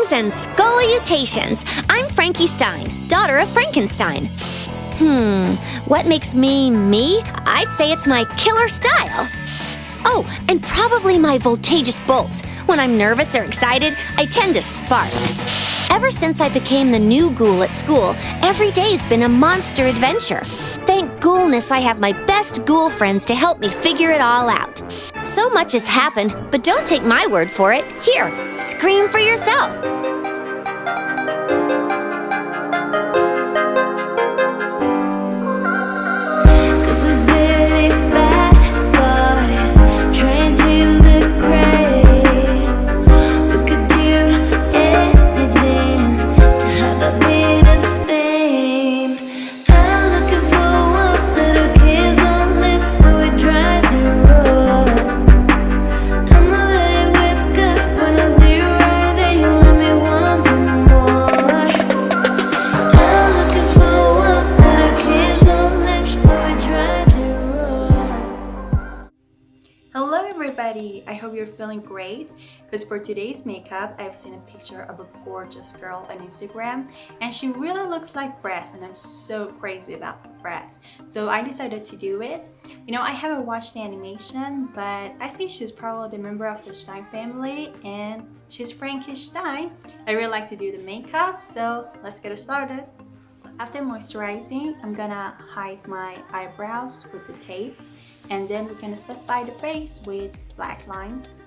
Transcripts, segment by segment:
Greetings and scolutations. I'm Frankie Stein, daughter of Frankenstein. What makes me me? I'd say it's my killer style. Oh, and probably my voltageous bolts. When I'm nervous or excited, I tend to spark. Ever since I became the new ghoul at school, every day's been a monster adventure. Thank ghoulness I have my best ghoul friends to help me figure it all out. So much has happened, but don't take my word for it. Here, scream for yourself. Hello everybody! I hope you're feeling great because for today's makeup, I've seen a picture of a gorgeous girl on Instagram and she really looks like Brats and I'm so crazy about the Brats. So I decided to do it. You know, I haven't watched the animation, but I think she's probably the member of the Stein family and she's Frankie Stein. I really like to do the makeup, so let's get started. After moisturizing, I'm gonna hide my eyebrows with the tape. And then we're going to specify the face with black lines.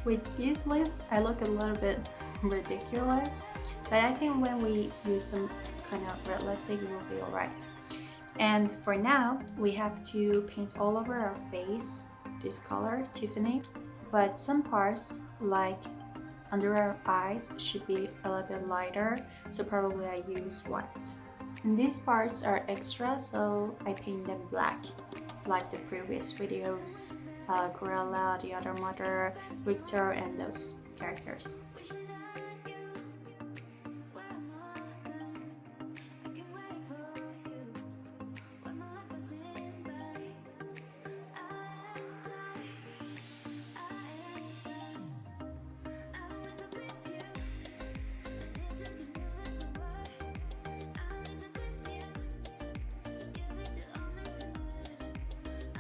With these lips, I look a little bit ridiculous, but I think when we use some kind of red lipstick, it will be alright. And for now, we have to paint all over our face this color, Tiffany, but some parts, like under our eyes, should be a little bit lighter, so probably I use white. And these parts are extra, so I paint them black, like the previous videos. Gorilla, the other mother, Victor, and those characters.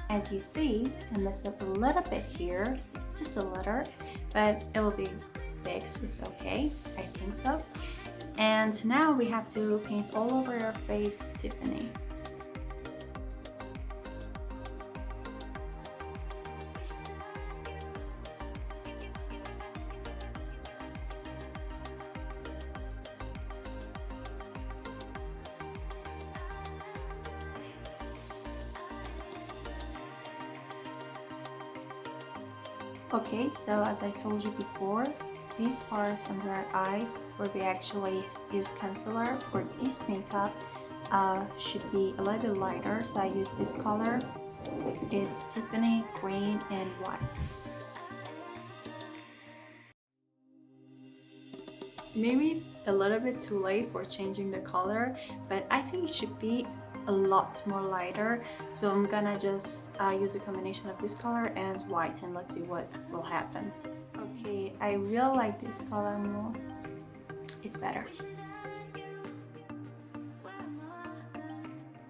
As you see, I messed up a little bit here, just a little, but it will be fixed, it's okay, I think so. And now we have to paint all over your face, Tiffany. Okay, so as I told you before, these parts under our eyes where we actually use concealer for this makeup should be a little bit lighter, so I use this color. It's Tiffany green and white. Maybe it's a little bit too late for changing the color, but I think it should be a lot more lighter, so I'm gonna just use a combination of this color and white and let's see what will happen. Okay, I really like this color more, it's better.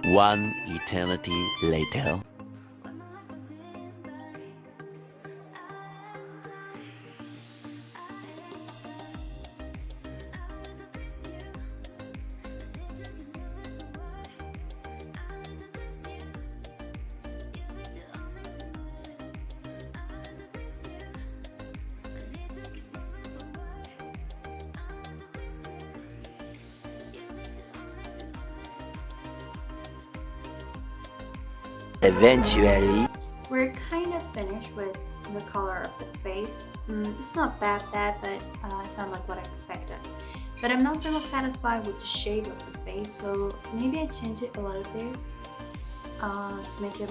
One eternity later. Eventually. We're kind of finished with the color of the face. It's not that bad, but it's not like what I expected. But I'm not really satisfied with the shape of the face, so maybe I change it a little bit to make it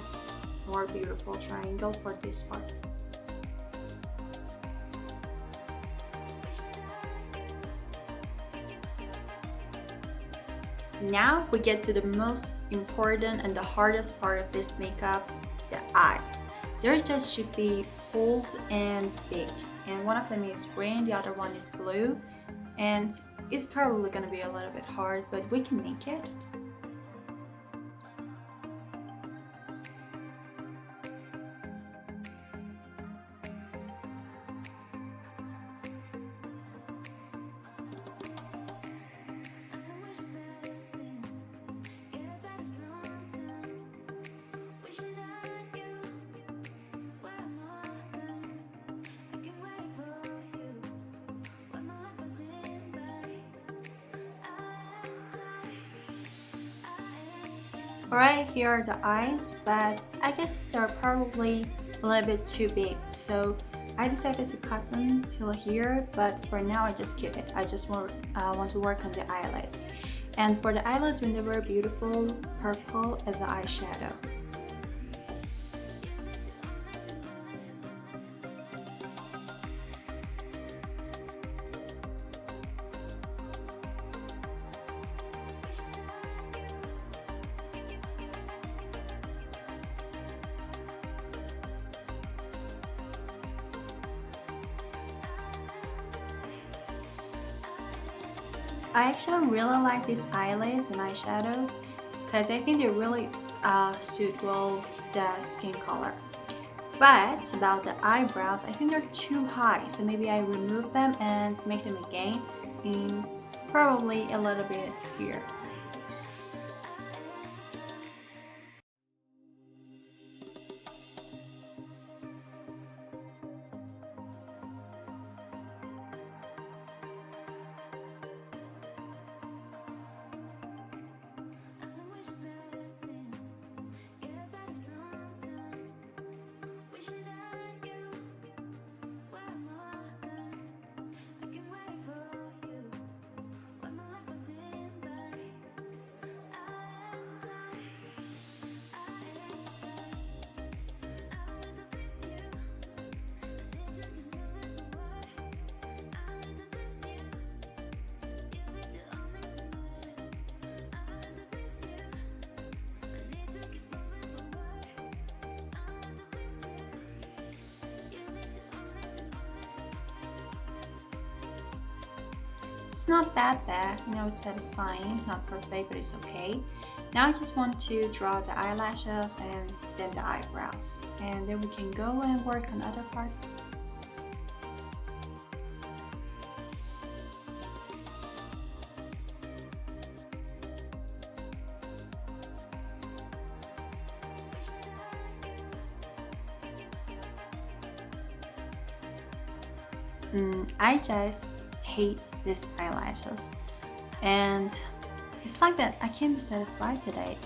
more beautiful triangle for this part. Now we get to the most important and the hardest part of this makeup, the eyes. There just should be bold and big, and one of them is green, the other one is blue, and it's probably gonna be a little bit hard, but we can make it. Alright, here are the eyes, but I guess they're probably a little bit too big, so I decided to cut them till here, but for now I just keep it. I just want to work on the eyelids. And for the eyelids, we never beautiful purple as an eyeshadow. I actually really like these eyelids and eyeshadows because I think they really suit well the skin color. But about the eyebrows, I think they're too high, so maybe I remove them and make them again in probably a little bit here. It's not that bad, you know, it's satisfying, not perfect, but it's okay. Now I just want to draw the eyelashes and then the eyebrows, and then we can go and work on other parts. I just hate these eyelashes, and it's like that I can't be satisfied today.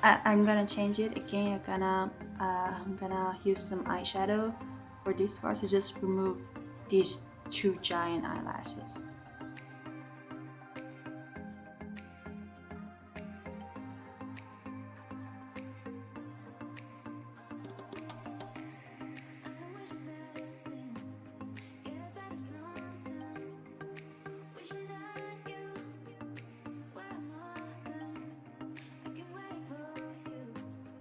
I'm gonna change it again. I'm gonna use some eyeshadow for this part to just remove these two giant eyelashes.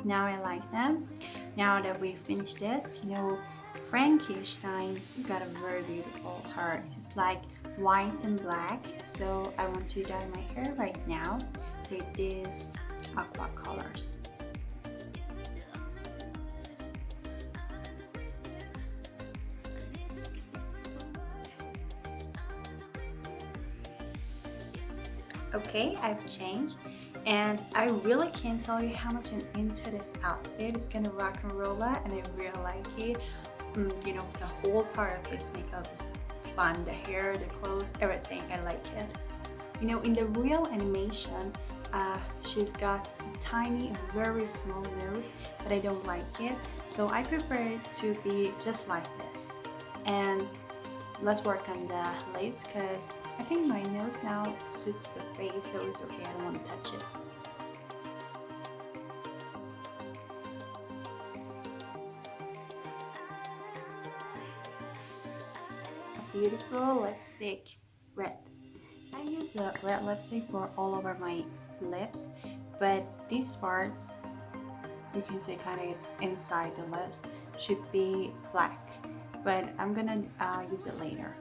Now I like them. Now that we finished this, you know, Frankie Stein got a very beautiful hair. It's like white and black. So I want to dye my hair right now with these aqua colors. Okay, I've changed, and I really can't tell you how much I'm into this outfit. It's kind of rock and roll, and I really like it. You know, the whole part of this makeup is fun. The hair, the clothes, everything. I like it. You know, in the real animation, she's got a tiny, very small nose, but I don't like it. So I prefer it to be just like this. And let's work on the lips because I think my nose now suits the face, so it's okay. I don't want to touch it. A beautiful lipstick, red. I use a red lipstick for all over my lips, but this part, you can say kind of is inside the lips, should be black. But I'm gonna use it later.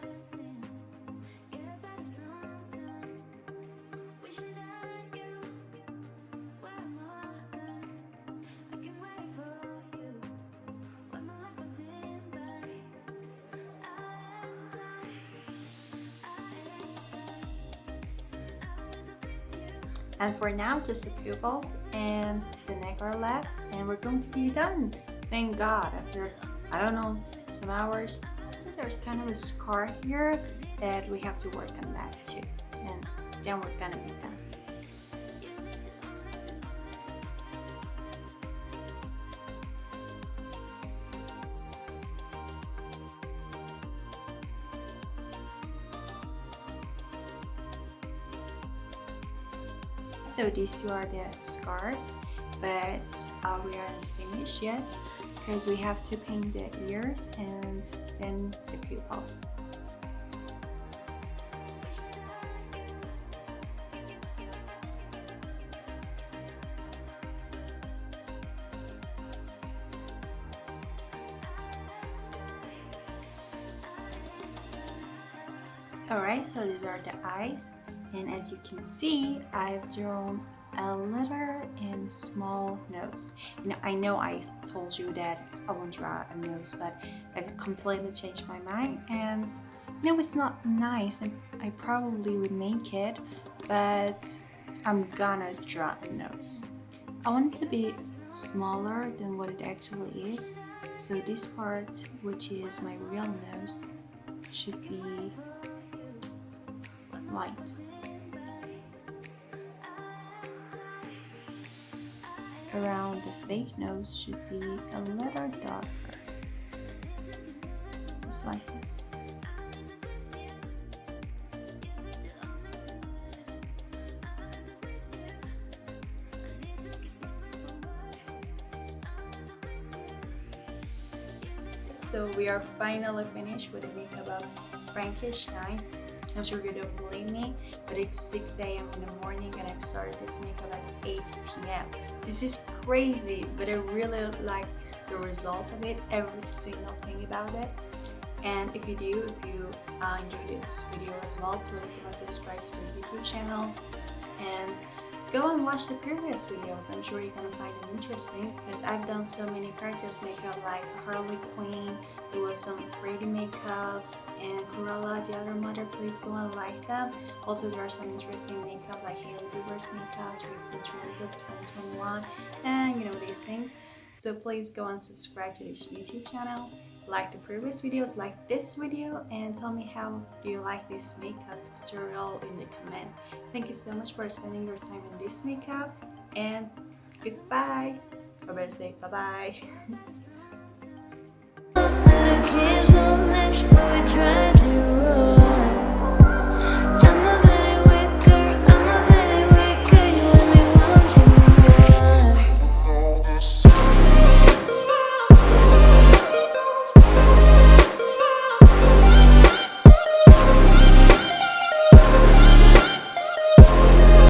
And for now, just the pupils and the neck are left, and we're going to be done. Thank God, after, I don't know, some hours. So there's kind of a scar here that we have to work on that too. And then we're gonna be done. So these two are the scars, but we aren't finished yet because we have to paint the ears and then the pupils. Alright, so these are the eyes. And as you can see, I've drawn a little and small nose. I know I told you that I won't draw a nose, but I've completely changed my mind. And it's not nice, and I probably would make it, but I'm gonna draw a nose. I want it to be smaller than what it actually is. So this part, which is my real nose, should be light. Around the fake nose should be a little darker, just like this. So we are finally finished with the makeup of Frankie Stein. I'm sure you don't believe me, but it's 6 a.m. in the morning and I started this makeup at 8 p.m. This is crazy, but I really like the result of it, every single thing about it. And if you enjoyed this video as well, please give a subscribe to the YouTube channel and go and watch the previous videos. I'm sure you're gonna find them interesting because I've done so many characters makeup like Harley Quinn. There was some Freddy makeups and Cruella, the other mother. Please go and like them. Also, there are some interesting makeup like Hailey Bieber's makeup, Tricks and Trends of 2021, and these things. So please go and subscribe to this YouTube channel. Like the previous videos, like this video, and tell me how do you like this makeup tutorial in the comment. Thank you so much for spending your time in this makeup, and goodbye. I better say bye-bye.